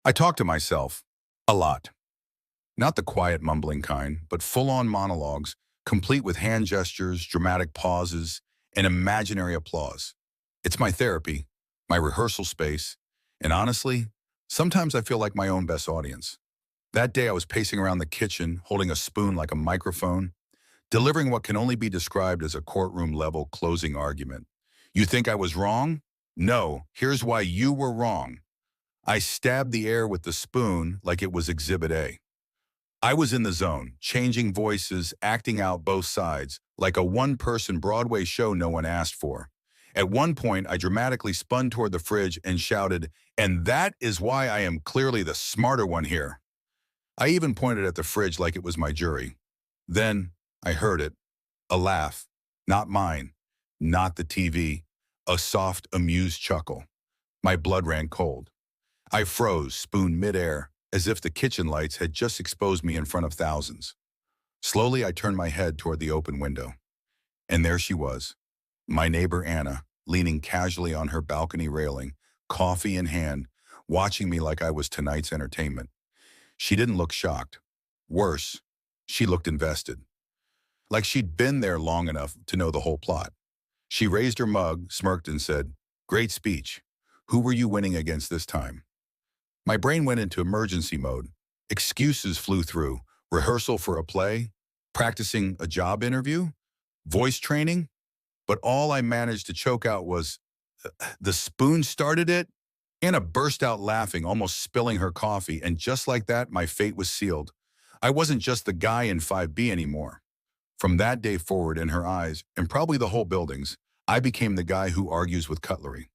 I talk to myself a lot. Not the quiet mumbling kind, but full-on monologues, complete with hand gestures, dramatic pauses, and imaginary applause. It's my therapy, my rehearsal space, and honestly, sometimes I feel like my own best audience. That day I was pacing around the kitchen, holding a spoon like a microphone, delivering what can only be described as a courtroom-level closing argument. You think I was wrong? No, here's why you were wrong. I stabbed the air with the spoon like it was Exhibit A. I was in the zone, changing voices, acting out both sides, like a one-person Broadway show no one asked for. At one point, I dramatically spun toward the fridge and shouted, "And that is why I am clearly the smarter one here." I even pointed at the fridge like it was my jury. Then, I heard it. A laugh. Not mine. Not the TV. A soft, amused chuckle. My blood ran cold. I froze, spoon midair, as if the kitchen lights had just exposed me in front of thousands. Slowly, I turned my head toward the open window. And there she was, my neighbor Anna, leaning casually on her balcony railing, coffee in hand, watching me like I was tonight's entertainment. She didn't look shocked. Worse, she looked invested. Like she'd been there long enough to know the whole plot. She raised her mug, smirked, and said, "Great speech. Who were you winning against this time?" My brain went into emergency mode. Excuses flew through. Rehearsal for a play, practicing a job interview, voice training. But all I managed to choke out was, "The spoon started it?" Anna burst out laughing, almost spilling her coffee, and just like that, my fate was sealed. I wasn't just the guy in 5B anymore. From that day forward, in her eyes, and probably the whole building's, I became the guy who argues with cutlery.